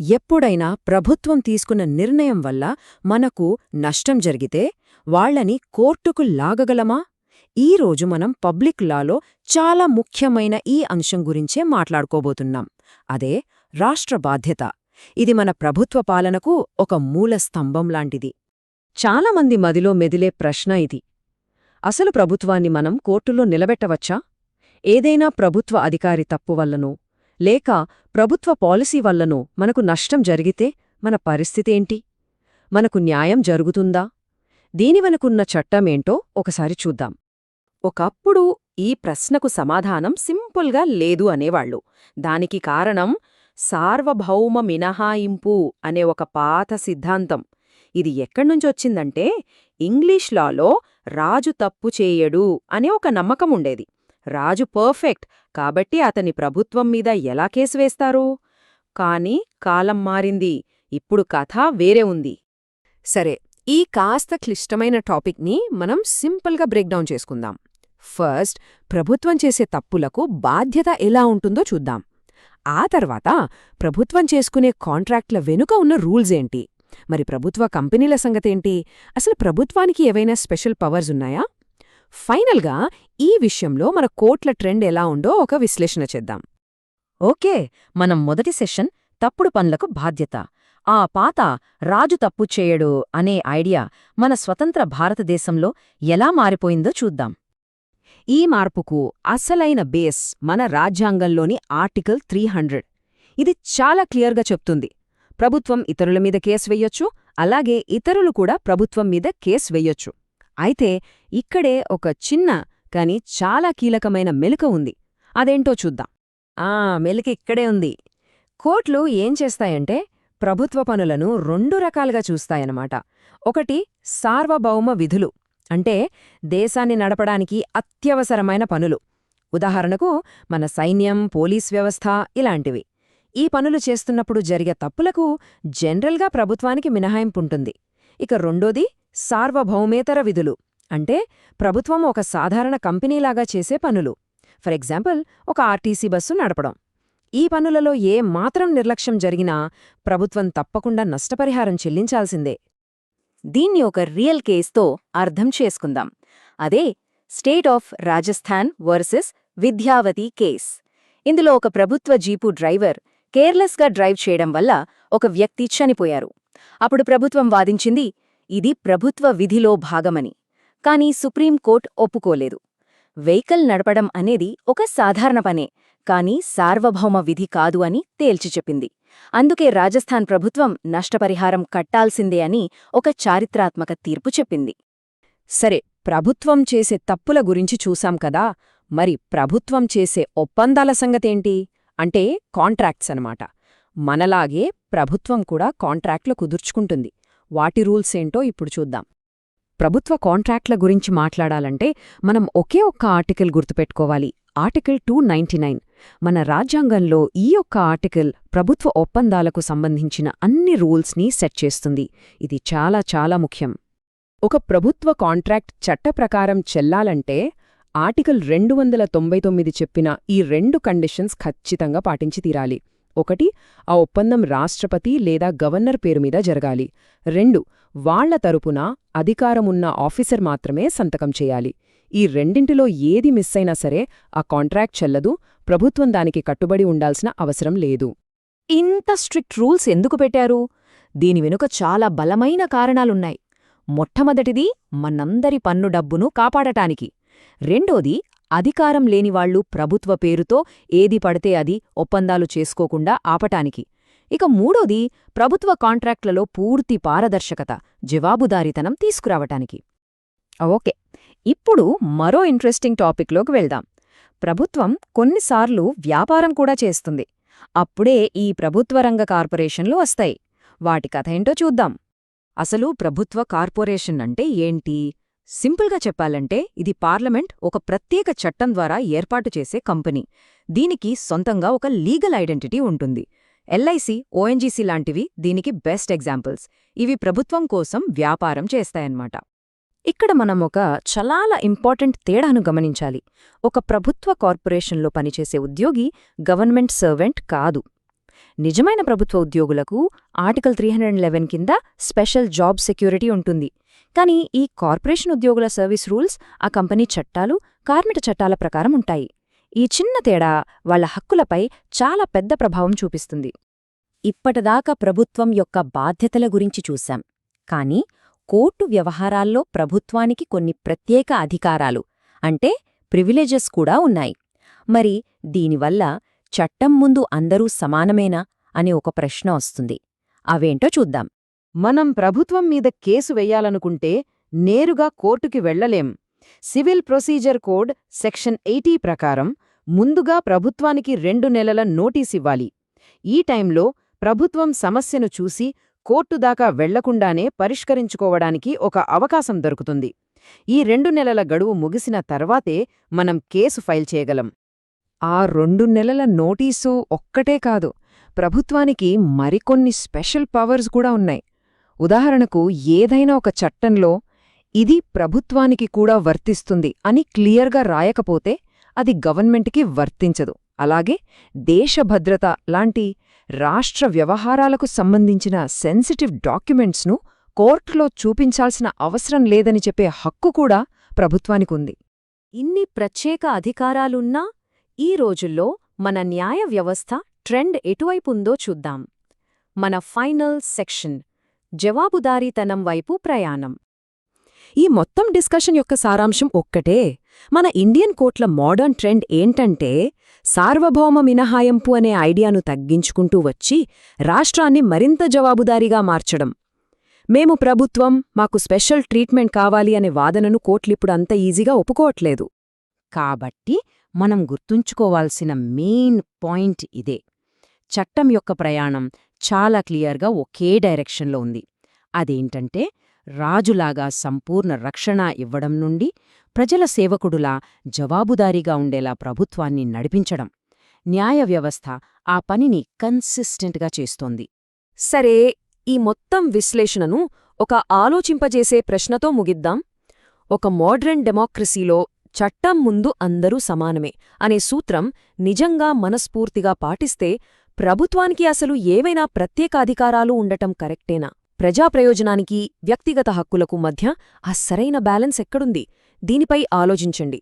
ఎప్పుడైనా ప్రభుత్వం తీసుకున్న నిర్ణయం వల్ల మనకు నష్టం జరిగితే వాళ్ళని కోర్టుకు లాగగలమా? ఈరోజు మనం పబ్లిక్ లాలో చాలా ముఖ్యమైన ఈ అంశం గురించే మాట్లాడుకోబోతున్నాం. అదే రాష్ట్ర బాధ్యత. ఇది మన ప్రభుత్వ పాలనకు ఒక మూల స్తంభం లాంటిది. చాలామంది మదిలో మెదిలే ప్రశ్న ఇది. అసలు ప్రభుత్వాన్ని మనం కోర్టులో నిలబెట్టవచ్చా? ఏదైనా ప్రభుత్వ అధికారి తప్పు వల్లనో లేక ప్రభుత్వ పాలసీ వల్లనో మనకు నష్టం జరిగితే మన పరిస్థితేంటి? మనకు న్యాయం జరుగుతుందా? దీని వెనుకున్న చట్టమేంటో ఒకసారి చూద్దాం. ఒకప్పుడు ఈ ప్రశ్నకు సమాధానం సింపుల్గా లేదు అనేవాళ్లు. దానికి కారణం సార్వభౌమ మినహాయింపు అనే ఒక పాత సిద్ధాంతం. ఇది ఎక్కడ్నుంచొచ్చిందంటే ఇంగ్లీష్ లాలో రాజు తప్పు చేయడు అనే ఒక నమ్మకముండేది. రాజు పర్ఫెక్ట్ కాబట్టి అతని ప్రభుత్వం మీద ఎలా కేసు వేస్తారు? కాని కాలం మారింది. ఇప్పుడు కథ వేరే ఉంది. సరే, ఈ కాస్త క్లిష్టమైన టాపిక్ని మనం సింపుల్గా బ్రేక్డౌన్ చేసుకుందాం. ఫస్ట్, ప్రభుత్వం చేసే తప్పులకు బాధ్యత ఎలా ఉంటుందో చూద్దాం. ఆ తర్వాత ప్రభుత్వం చేసుకునే కాంట్రాక్ట్ల వెనుక ఉన్న రూల్స్ ఏంటి? మరి ప్రభుత్వ కంపెనీల సంగతేంటి? అసలు ప్రభుత్వానికి ఏవైనా స్పెషల్ పవర్స్ ఉన్నాయా? ఫైనల్గా ఈ విషయంలో మన కోర్టుల ట్రెండ్ ఎలా ఉందో ఒక విశ్లేషణ చేద్దాం. ఓకే, మనం మొదటి సెషన్ తప్పుడు పనులకు బాధ్యత, ఆ పాత రాజు తప్పు చేయడు అనే ఐడియా మన స్వతంత్ర భారతదేశంలో ఎలా మారిపోయిందో చూద్దాం. ఈ మార్పుకు అసలైన బేస్ మన రాజ్యాంగంలోని ఆర్టికల్ 300. ఇది చాలా క్లియర్గా చెప్తుంది, ప్రభుత్వం ఇతరుల మీద కేసు వెయ్యొచ్చు, అలాగే ఇతరులు కూడా ప్రభుత్వం మీద కేసు వెయ్యొచ్చు. అయితే ఇక్కడే ఒక చిన్న కాని చాలా కీలకమైన మెలిక ఉంది. అదేంటో చూద్దాం. మెలిక ఇక్కడే ఉంది. కోర్టులు ఏం చేస్తాయంటే ప్రభుత్వ పనులను 2 రకాలుగా చూస్తాయన్నమాట. ఒకటి సార్వభౌమ విధులు, అంటే దేశాన్ని నడపడానికి అత్యవసరమైన పనులు. ఉదాహరణకు మన సైన్యం, పోలీస్ వ్యవస్థ ఇలాంటివి. ఈ పనులు చేస్తున్నప్పుడు జరిగే తప్పులకు జనరల్గా ప్రభుత్వానికి మినహాయింపుంటుంది. ఇక రెండోది సార్వభౌమేతర విధులు, అంటే ప్రభుత్వం ఒక సాధారణ కంపెనీలాగా చేసే పనులు. ఫర్ ఎగ్జాంపుల్, ఒక ఆర్టీసీ బస్సు నడపడం. ఈ పనులలో ఏ మాత్రం నిర్లక్ష్యం జరిగినా ప్రభుత్వం తప్పకుండా నష్టపరిహారం చెల్లించాల్సిందే. దీన్ని ఒక రియల్ కేస్తో అర్థం చేసుకుందాం. అదే state of Rajasthan versus Vidyavati case. ఇందులో ఒక ప్రభుత్వ జీపు డ్రైవర్ కేర్లెస్గా డ్రైవ్ చేయడం వల్ల ఒక వ్యక్తి చనిపోయారు. అప్పుడు ప్రభుత్వం వాదించింది ఇది ప్రభుత్వ విధిలో భాగమని. కానీ సుప్రీంకోర్టు ఒప్పుకోలేదు. వెహికల్ నడపడం అనేది ఒక సాధారణ పనే, కానీ సార్వభౌమ విధి కాదు అని తేల్చి చెప్పింది. అందుకే రాజస్థాన్ ప్రభుత్వం నష్టపరిహారం కట్టాల్సిందే అని ఒక చారిత్రాత్మక తీర్పు చెప్పింది. సరే, ప్రభుత్వం చేసే తప్పుల గురించి చూశాం కదా, మరి ప్రభుత్వం చేసే ఒప్పందాల సంగతేంటి? అంటే కాంట్రాక్ట్స్ అనమాట. మనలాగే ప్రభుత్వం కూడా కాంట్రాక్ట్లు కుదుర్చుకుంటుంది. వాటి రూల్స్ ఏంటో ఇప్పుడు చూద్దాం. ప్రభుత్వ కాంట్రాక్ట్ల గురించి మాట్లాడాలంటే మనం ఒకే ఒక్క ఆర్టికల్ గుర్తుపెట్టుకోవాలి, ఆర్టికల్ 299. మన రాజ్యాంగంలో ఈ ఒక్క ఆర్టికల్ ప్రభుత్వ ఒప్పందాలకు సంబంధించిన అన్ని రూల్స్ని సెట్ చేస్తుంది. ఇది చాలా చాలా ముఖ్యం. ఒక ప్రభుత్వ కాంట్రాక్ట్ చట్టప్రకారం చెల్లాలంటే ఆర్టికల్ 299 చెప్పిన ఈ 2 కండిషన్స్ ఖచ్చితంగా పాటించి తీరాలి. ఒకటి, ఆ ఒప్పందం రాష్ట్రపతి లేదా గవర్నర్ పేరు మీద జరగాలి. 2, వాళ్ల తరపున అధికారమున్న ఆఫీసర్ మాత్రమే సంతకం చేయాలి. ఈ రెండింటిలో ఏది మిస్ అయినా సరే ఆ కాంట్రాక్ట్ చెల్లదు, ప్రభుత్వం దానికి కట్టుబడి ఉండాల్సిన అవసరం లేదు. ఇంత స్ట్రిక్ట్ రూల్స్ ఎందుకు పెట్టారు? దీని వెనుక చాలా బలమైన కారణాలున్నాయి. మొట్టమొదటిది మనందరి పన్ను డబ్బును కాపాడటానికి. రెండోది అధికారం లేనివాళ్లు ప్రభుత్వ పేరుతో ఏది పడితే అది ఒప్పందాలు చేసుకోకుండా ఆపటానికి. ఇక మూడోది ప్రభుత్వ కాంట్రాక్ట్లలో పూర్తి పారదర్శకత, జవాబుదారీతనం తీసుకురావటానికి. ఓకే, ఇప్పుడు మరో ఇంట్రెస్టింగ్ టాపిక్లోకి వెళ్దాం. ప్రభుత్వం కొన్నిసార్లు వ్యాపారం కూడా చేస్తుంది. అప్పుడే ఈ ప్రభుత్వ రంగ కార్పొరేషన్లు వస్తాయి. వాటి కథ ఏంటో చూద్దాం. అసలు ప్రభుత్వ కార్పొరేషన్ అంటే ఏంటి? సింపుల్గా చెప్పాలంటే ఇది పార్లమెంట్ ఒక ప్రత్యేక చట్టం ద్వారా ఏర్పాటు చేసే కంపెనీ. దీనికి సొంతంగా ఒక లీగల్ ఐడెంటిటీ ఉంటుంది. ఎల్ఐసి, ఓఎన్జీసీ లాంటివి దీనికి బెస్ట్ ఎగ్జాంపుల్స్. ఇవి ప్రభుత్వం కోసం వ్యాపారం చేస్తాయన్నమాట. ఇక్కడ మనం ఒక చాలా ఇంపార్టెంట్ తేడాను గమనించాలి. ఒక ప్రభుత్వ కార్పొరేషన్లో పనిచేసే ఉద్యోగి గవర్నమెంట్ సర్వెంట్ కాదు. నిజమైన ప్రభుత్వ ఉద్యోగులకు ఆర్టికల్ 311 కింద స్పెషల్ జాబ్ సెక్యూరిటీ ఉంటుంది. కానీ ఈ కార్పొరేషన్ ఉద్యోగుల సర్వీస్ రూల్స్ ఆ కంపెనీ చట్టాలు, కార్మిక చట్టాల ప్రకారం ఉంటాయి. ఈ చిన్న తేడా వాళ్ల హక్కులపై చాలా పెద్ద ప్రభావం చూపిస్తుంది. ఇప్పటిదాకా ప్రభుత్వం యొక్క బాధ్యతల గురించి చూశాం. కానీ కోర్టు వ్యవహారాల్లో ప్రభుత్వానికి కొన్ని ప్రత్యేక అధికారాలు అంటే ప్రివిలేజెస్ కూడా ఉన్నాయి. మరి దీనివల్ల చట్టం ముందు అందరూ సమానమేనా అనే ఒక ప్రశ్న వస్తుంది. అవేంటో చూద్దాం. మనం ప్రభుత్వం మీద కేసు వెయ్యాలనుకుంటే నేరుగా కోర్టుకి వెళ్లలేం. సివిల్ ప్రొసీజర్ కోడ్ సెక్షన్ 80 ప్రకారం ముందుగా ప్రభుత్వానికి 2 నెలల నోటీసివ్వాలి. ఈ టైంలో ప్రభుత్వం సమస్యను చూసి కోర్టు దాకా వెళ్లకుండానే పరిష్కరించుకోవడానికి ఒక అవకాశం దొరుకుతుంది. ఈ 2 నెలల గడువు ముగిసిన తర్వాతే మనం కేసు ఫైల్ చేయగలం. ఆ 2 నెలల నోటీసు ఒక్కటే కాదు, ప్రభుత్వానికి మరికొన్ని స్పెషల్ పవర్స్ కూడా ఉన్నాయి. ఉదాహరణకు ఏదైనా ఒక చట్టంలో ఇది ప్రభుత్వానికి కూడా వర్తిస్తుంది అని క్లియర్గా రాయకపోతే అది గవర్నమెంట్కి వర్తించదు. అలాగే దేశ భద్రత లాంటి రాష్ట్ర వ్యవహారాలకు సంబంధించిన సెన్సిటివ్ డాక్యుమెంట్స్ను కోర్టులో చూపించాల్సిన అవసరం లేదని చెప్పే హక్కు కూడా ప్రభుత్వానికుంది. ఇన్ని ప్రత్యేక అధికారాలున్నా ఈ రోజుల్లో మన న్యాయ వ్యవస్థ ట్రెండ్ ఎటువైపుందో చూద్దాం. మన ఫైనల్ సెక్షన్ జవాబుదారీతనం వైపు ప్రయాణం. ఈ మొత్తం డిస్కషన్ యొక్క సారాంశం ఒక్కటే. మన ఇండియన్ కోర్టుల మోడర్న్ ట్రెండ్ ఏంటంటే సార్వభౌమ మినహాయింపు అనే ఐడియాను తగ్గించుకుంటూ వచ్చి రాష్ట్రాన్ని మరింత జవాబుదారీగా మార్చడం. మేము ప్రభుత్వం, మాకు స్పెషల్ ట్రీట్మెంట్ కావాలి అనే వాదనను కోర్టులిప్పుడు అంత ఈజీగా ఒప్పుకోవట్లేదు. కాబట్టి మనం గుర్తుంచుకోవాల్సిన మెయిన్ పాయింట్ ఇదే. చట్టం యొక్క ప్రయాణం చాలా క్లియర్గా ఒకే డైరెక్షన్లో ఉంది. అదేంటంటే రాజులాగా సంపూర్ణ రక్షణ ఇవ్వడం నుండి ప్రజల సేవకుడులా జవాబుదారీగా ఉండేలా ప్రభుత్వాన్ని నడిపించడం. న్యాయ వ్యవస్థ ఆ పనిని కన్సిస్టెంట్గా చేస్తోంది. సరే, ఈ మొత్తం విశ్లేషణను ఒక ఆలోచింపజేసే ప్రశ్నతో ముగిద్దాం. ఒక మోడ్రన్ డెమోక్రసీలో చట్టం ముందు అందరూ సమానమే అనే సూత్రం నిజంగా మనస్ఫూర్తిగా పాటిస్తే ప్రభుత్వానికి అసలు ఏవైనా ప్రత్యేకాధికారాలు ఉండటం కరెక్టేనా? ప్రజాప్రయోజనానికి, వ్యక్తిగత హక్కులకు మధ్య ఆ సరైన బ్యాలెన్స్ ఎక్కడుంది? దీనిపై ఆలోచించండి.